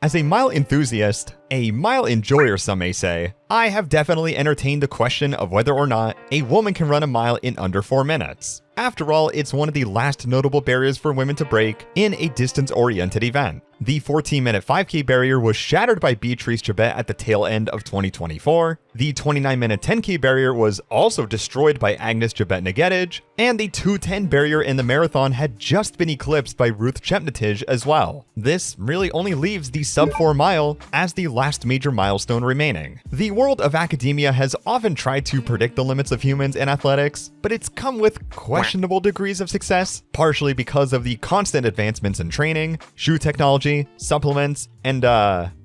As a mile enthusiast, a mile enjoyer some may say, I have definitely entertained the question of whether or not a woman can run a mile in under 4 minutes. After all, it's one of the last notable barriers for women to break in a distance-oriented event. The 14-minute 5K barrier was shattered by Beatrice Chebet at the tail end of 2024. The 29-minute 10K barrier was also destroyed by Agnes Jebet-Negedij, and the 2:10 barrier in the marathon had just been eclipsed by Ruth Chepngetich as well. This really only leaves the sub-4 mile as the last major milestone remaining. The world of academia has often tried to predict the limits of humans in athletics, but it's come with questionable degrees of success, partially because of the constant advancements in training, shoe technology, supplements, and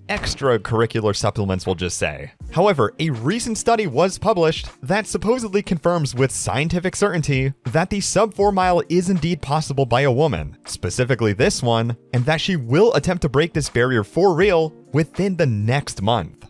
extracurricular supplements, we'll just say. However, a recent study was published that supposedly confirms with scientific certainty that the sub-4 mile is indeed possible by a woman, specifically this one, and that she will attempt to break this barrier for real within the next month.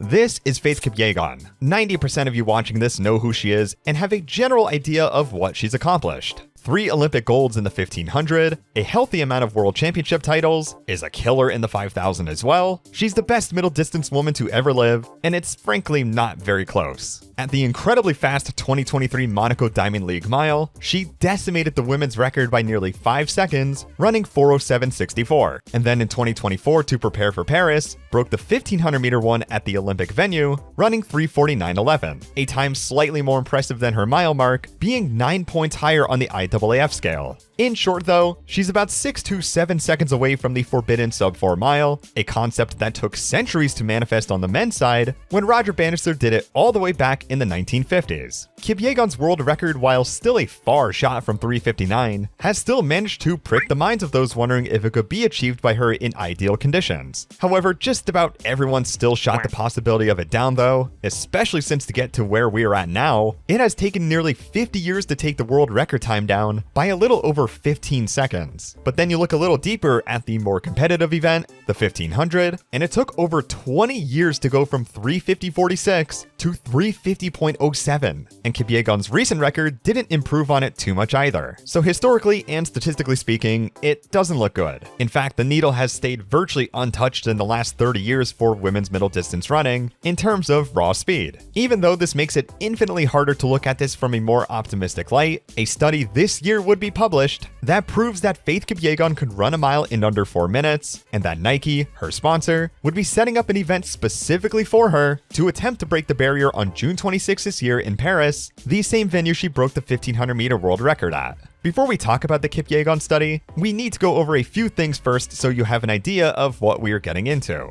This is Faith Kipyegon. 90% of you watching this know who she is and have a general idea of what she's accomplished. 3 Olympic golds in the 1500, a healthy amount of world championship titles, is a killer in the 5000 as well. She's the best middle distance woman to ever live, and it's frankly not very close. At the incredibly fast 2023 Monaco Diamond League mile, she decimated the women's record by nearly 5 seconds, running 4:07.64. And then in 2024, to prepare for Paris, broke the 1500 meter one at the Olympic venue, running 3:49.11, a time slightly more impressive than her mile mark, being 9 points higher on the IAAF scale. In short though, she's about 6 to 7 seconds away from the forbidden sub-4 mile, a concept that took centuries to manifest on the men's side when Roger Bannister did it all the way back in the 1950s. Kipyegon's world record, while still a far shot from 3:59, has still managed to prick the minds of those wondering if it could be achieved by her in ideal conditions. However, just about everyone still shot the possibility of it down though, especially since to get to where we are at now, it has taken nearly 50 years to take the world record time down by a little over 15 seconds. But then you look a little deeper at the more competitive event, the 1500, and it took over 20 years to go from 3:50.46 to 3:50.07. And Kipyegon's recent record didn't improve on it too much either. So historically and statistically speaking, it doesn't look good. In fact, the needle has stayed virtually untouched in the last 30 years for women's middle distance running in terms of raw speed. Even though this makes it infinitely harder to look at this from a more optimistic light, a study this year would be published that proves that Faith Kipyegon could run a mile in under 4 minutes, and that Nike, her sponsor, would be setting up an event specifically for her to attempt to break the barrier on June 26 this year in Paris, the same venue she broke the 1500 meter world record at. Before we talk about the Kipyegon study, we need to go over a few things first so you have an idea of what we are getting into.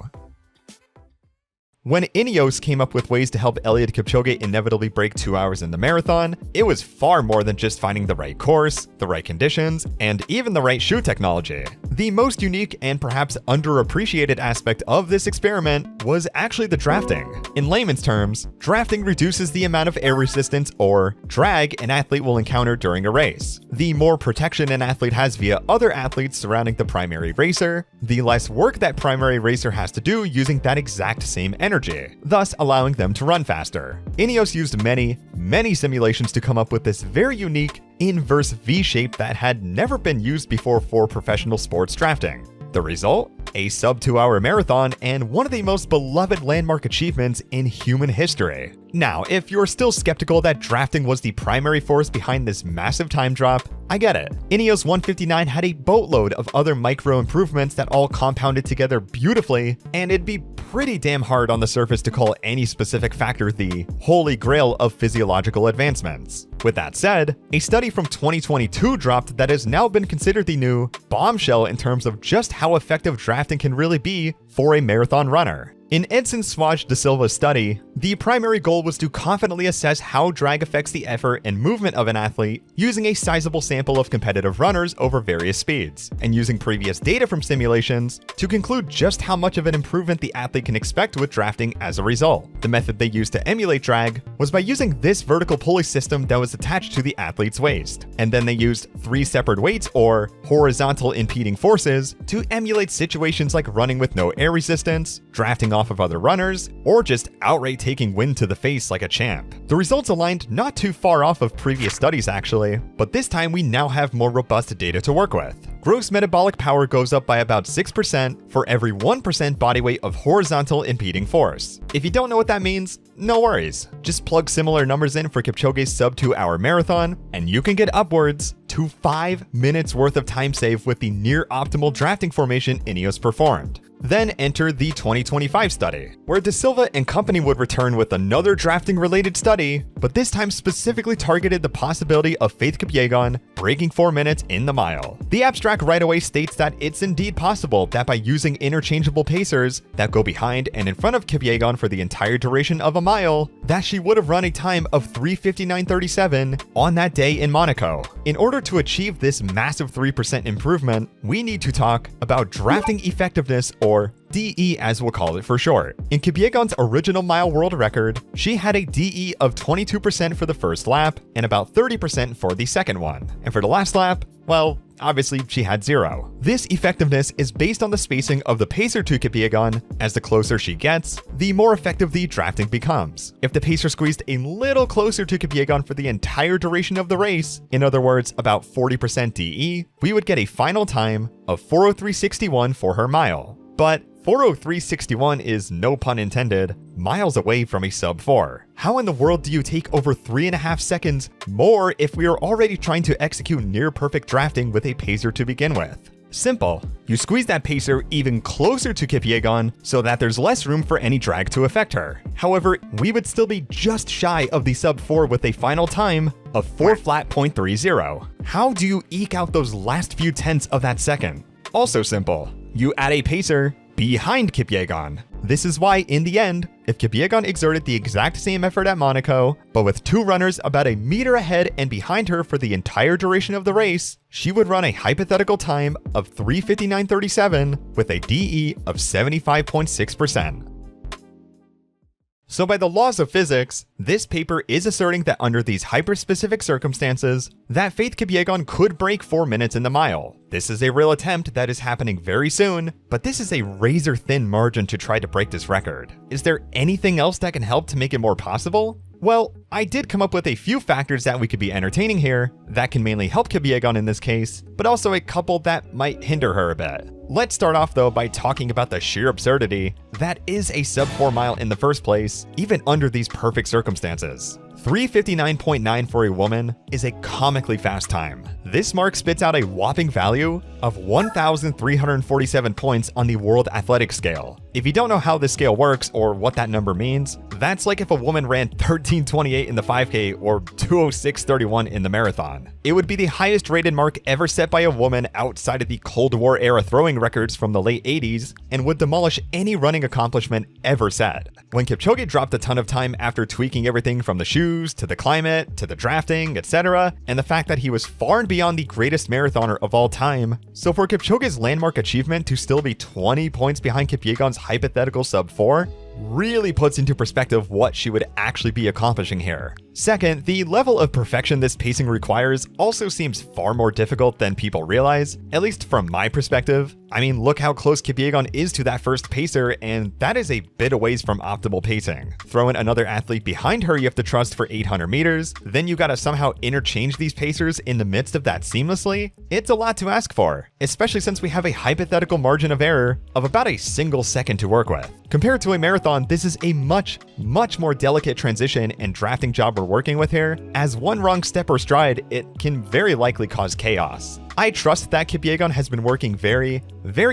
When Ineos came up with ways to help Eliud Kipchoge inevitably break 2 hours in the marathon, it was far more than just finding the right course, the right conditions, and even the right shoe technology. The most unique and perhaps underappreciated aspect of this experiment was actually the drafting. In layman's terms, drafting reduces the amount of air resistance or drag an athlete will encounter during a race. The more protection an athlete has via other athletes surrounding the primary racer, the less work that primary racer has to do using that exact same energy, thus allowing them to run faster. Ineos used many simulations to come up with this very unique inverse V shape that had never been used before for professional sports drafting. The result? A sub-2 hour marathon and one of the most beloved landmark achievements in human history. Now, if you're still skeptical that drafting was the primary force behind this massive time drop, I get it. Ineos 159 had a boatload of other micro improvements that all compounded together beautifully, and it'd be pretty damn hard on the surface to call any specific factor the holy grail of physiological advancements. With that said, a study from 2022 dropped that has now been considered the new bombshell in terms of just how effective drafting can really be for a marathon runner. In Edson Swaj de Silva's study, the primary goal was to confidently assess how drag affects the effort and movement of an athlete using a sizable sample of competitive runners over various speeds, and using previous data from simulations to conclude just how much of an improvement the athlete can expect with drafting as a result. The method they used to emulate drag was by using this vertical pulley system that was attached to the athlete's waist, and then they used 3 separate weights or horizontal impeding forces to emulate situations like running with no air resistance, drafting off of other runners, or just outright taking wind to the face like a champ. The results aligned not too far off of previous studies actually, but this time we now have more robust data to work with. gross metabolic power goes up by about 6% for every 1% body weight of horizontal impeding force. If you don't know what that means, no worries. Just plug similar numbers in for Kipchoge's sub 2-hour marathon, and you can get upwards to 5 minutes worth of time saved with the near optimal drafting formation Ineos performed. Then enter the 2025 study, where De Silva and company would return with another drafting-related study, but this time specifically targeted the possibility of Faith Kipyegon breaking 4 minutes in the mile. The abstract right away states that it's indeed possible that by using interchangeable pacers that go behind and in front of Kipyegon for the entire duration of a mile, that she would have run a time of 3:59.37 on that day in Monaco. In order to achieve this massive 3% improvement, we need to talk about drafting effectiveness, or DE as we'll call it for short. In Kipyegon's original mile world record, she had a DE of 22% for the first lap and about 30% for the second one. And for the last lap, well, obviously she had 0. This effectiveness is based on the spacing of the pacer to Kipyegon. As the closer she gets, the more effective the drafting becomes. If the pacer squeezed a little closer to Kipyegon for the entire duration of the race, in other words about 40% DE, we would get a final time of 4:03.61 for her mile. But 4:03.61 is, no pun intended, miles away from a sub 4. How in the world do you take over 3.5 seconds more if we are already trying to execute near perfect drafting with a pacer to begin with? Simple. You squeeze that pacer even closer to Kipyegon so that there's less room for any drag to affect her. However, we would still be just shy of the sub 4 with a final time of 4:30. How do you eke out those last few tenths of that second? Also simple. You add a pacer behind Kipyegon. This is why, in the end, if Kipyegon exerted the exact same effort at Monaco, but with 2 runners about a meter ahead and behind her for the entire duration of the race, she would run a hypothetical time of 3:59.37 with a DE of 75.6%. So by the laws of physics, this paper is asserting that under these hyper-specific circumstances, that Faith Kipyegon could break 4 minutes in the mile. This is a real attempt that is happening very soon, but this is a razor-thin margin to try to break this record. Is there anything else that can help to make it more possible? Well, I did come up with a few factors that we could be entertaining here that can mainly help Kipyegon in this case, but also a couple that might hinder her a bit. Let's start off though by talking about the sheer absurdity that is a sub 4 mile in the first place, even under these perfect circumstances. 3:59.9 for a woman is a comically fast time. This mark spits out a whopping value of 1,347 points on the World Athletics Scale. If you don't know how this scale works or what that number means, that's like if a woman ran 13:28 in the 5K or 2:06.31 in the marathon. It would be the highest rated mark ever set by a woman outside of the Cold War era throwing records from the late 80s and would demolish any running accomplishment ever set. When Kipchoge dropped a ton of time after tweaking everything from the shoes to the climate to the drafting, etc., and the fact that he was far and beyond the greatest marathoner of all time, so for Kipchoge's landmark achievement to still be 20 points behind Kipyegon's hypothetical sub 4 really puts into perspective what she would actually be accomplishing here. Second, the level of perfection this pacing requires also seems far more difficult than people realize, at least from my perspective. I mean, look how close Kipyegon is to that first pacer, and that is a bit a ways from optimal pacing. Throw in another athlete behind her you have to trust for 800 meters, then you gotta somehow interchange these pacers in the midst of that seamlessly? It's a lot to ask for, especially since we have a hypothetical margin of error of about a single second to work with. Compared to a marathon, this is a much more delicate transition and drafting job we're working with here, as one wrong step or stride, it can very likely cause chaos. I trust that Kipyegon has been working very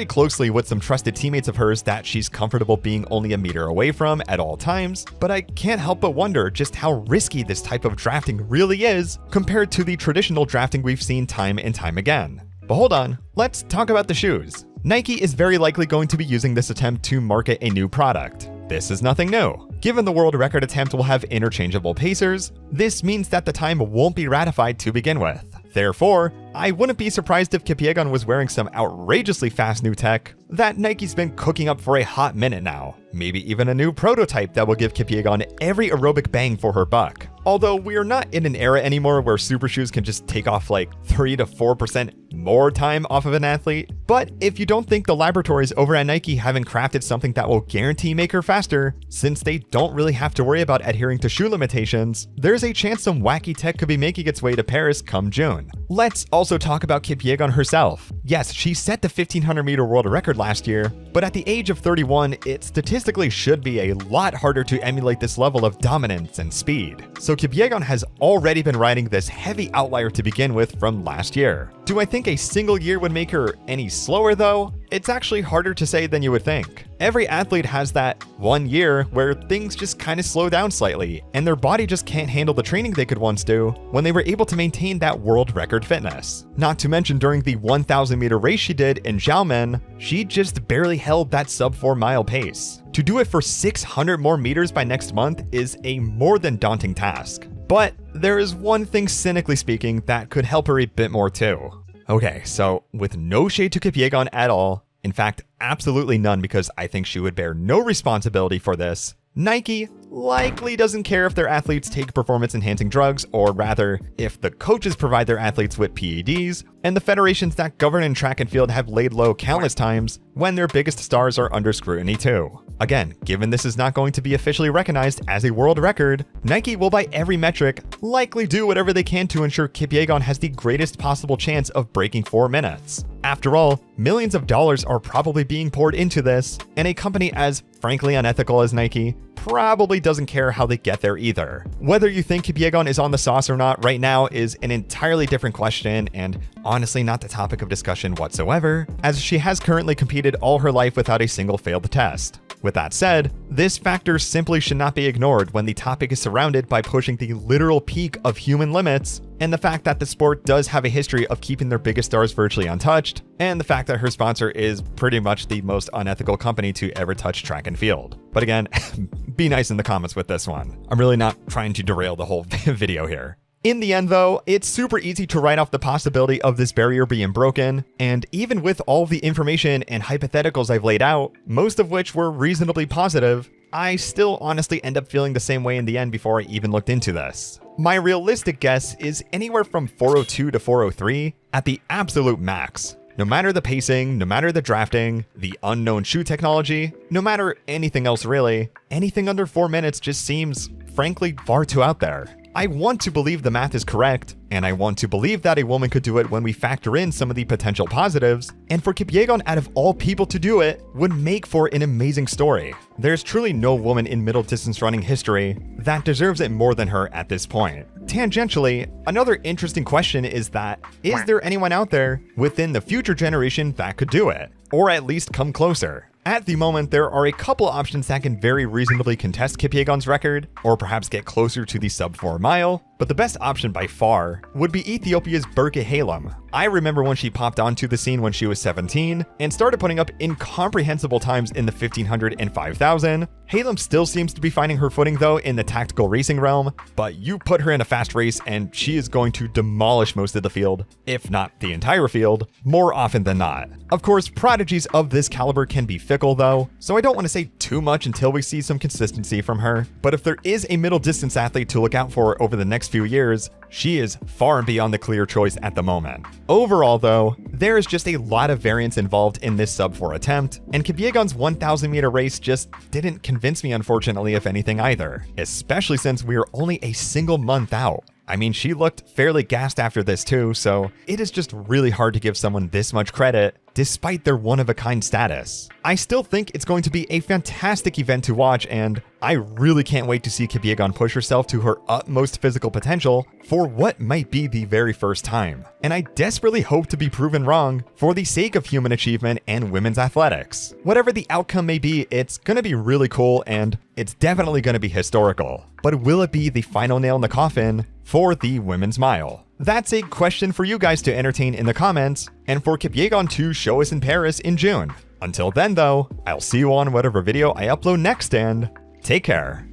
closely with some trusted teammates of hers that she's comfortable being only a meter away from at all times, but I can't help but wonder just how risky this type of drafting really is compared to the traditional drafting we've seen time and time again. But hold on, let's talk about the shoes. Nike is very likely going to be using this attempt to market a new product. This is nothing new. Given the world record attempt will have interchangeable pacers, this means that the time won't be ratified to begin with. Therefore, I wouldn't be surprised if Kipyegon was wearing some outrageously fast new tech that Nike's been cooking up for a hot minute now. Maybe even a new prototype that will give Kipyegon every aerobic bang for her buck. Although we are not in an era anymore where super shoes can just take off like 3 to 4% more time off of an athlete. But if you don't think the laboratories over at Nike haven't crafted something that will guarantee make her faster, since they don't really have to worry about adhering to shoe limitations, there's a chance some wacky tech could be making its way to Paris come June. Let's also talk about Kipyegon herself. Yes, she set the 1500-meter world record last year, but at the age of 31, it statistically should be a lot harder to emulate this level of dominance and speed. So Kipyegon has already been riding this heavy outlier to begin with from last year. Do I think a single year would make her any slower though? It's actually harder to say than you would think. Every athlete has that one year where things just kind of slow down slightly, and their body just can't handle the training they could once do when they were able to maintain that world record fitness. Not to mention during the 1000-meter race she did in Xiamen, she just barely held that sub-4 mile pace. To do it for 600 more meters by next month is a more than daunting task. But there is one thing, cynically speaking, that could help her a bit more too. Okay, so with no shade to Kipyegon at all, in fact, absolutely none because I think she would bear no responsibility for this, Nike likely doesn't care if their athletes take performance-enhancing drugs, or rather, if the coaches provide their athletes with PEDs, and the federations that govern in track and field have laid low countless times when their biggest stars are under scrutiny too. Again, given this is not going to be officially recognized as a world record, Nike will by every metric likely do whatever they can to ensure Kipyegon has the greatest possible chance of breaking 4 minutes. After all, millions of dollars are probably being poured into this, and a company as frankly unethical as Nike probably doesn't care how they get there either. Whether you think Kipyegon is on the sauce or not right now is an entirely different question, and honestly not the topic of discussion whatsoever, as she has currently competed all her life without a single failed test. With that said, this factor simply should not be ignored when the topic is surrounded by pushing the literal peak of human limits, and the fact that the sport does have a history of keeping their biggest stars virtually untouched, and the fact that her sponsor is pretty much the most unethical company to ever touch track and field. But again, be nice in the comments with this one. I'm really not trying to derail the whole video here. In the end though, it's super easy to write off the possibility of this barrier being broken, and even with all the information and hypotheticals I've laid out, most of which were reasonably positive, I still honestly end up feeling the same way in the end before I even looked into this. My realistic guess is anywhere from 402 to 403 at the absolute max. No matter the pacing, no matter the drafting, the unknown shoe technology, no matter anything else really, anything under 4 minutes just seems, frankly, far too out there. I want to believe the math is correct, and I want to believe that a woman could do it when we factor in some of the potential positives, and for Kipyegon out of all people to do it would make for an amazing story. There's truly no woman in middle distance running history that deserves it more than her at this point. Tangentially, another interesting question is that, is there anyone out there within the future generation that could do it? Or at least come closer? At the moment, there are a couple options that can very reasonably contest Kipyegon's record, or perhaps get closer to the sub-4 mile, but the best option by far would be Ethiopia's Birgit Halem. I remember when she popped onto the scene when she was 17 and started putting up incomprehensible times in the 1500 and 5000. Halem still seems to be finding her footing though in the tactical racing realm, but you put her in a fast race and she is going to demolish most of the field, if not the entire field, more often than not. Of course, prodigies of this caliber can be fickle though, so I don't want to say too much until we see some consistency from her, but if there is a middle distance athlete to look out for over the next few years, she is far and beyond the clear choice at the moment. Overall though, there is just a lot of variance involved in this sub-4 attempt, and Kipyegon's 1000 meter race just didn't convince me unfortunately if anything either, especially since we are only a single month out. I mean, she looked fairly gassed after this too, so it is just really hard to give someone this much credit despite their one-of-a-kind status. I still think it's going to be a fantastic event to watch, and I really can't wait to see Kipyegon push herself to her utmost physical potential for what might be the very first time. And I desperately hope to be proven wrong for the sake of human achievement and women's athletics. Whatever the outcome may be, it's gonna be really cool and it's definitely gonna be historical. But will it be the final nail in the coffin for the women's mile? That's a question for you guys to entertain in the comments, and for Kipyegon to show us in Paris in June. Until then though, I'll see you on whatever video I upload next, and take care.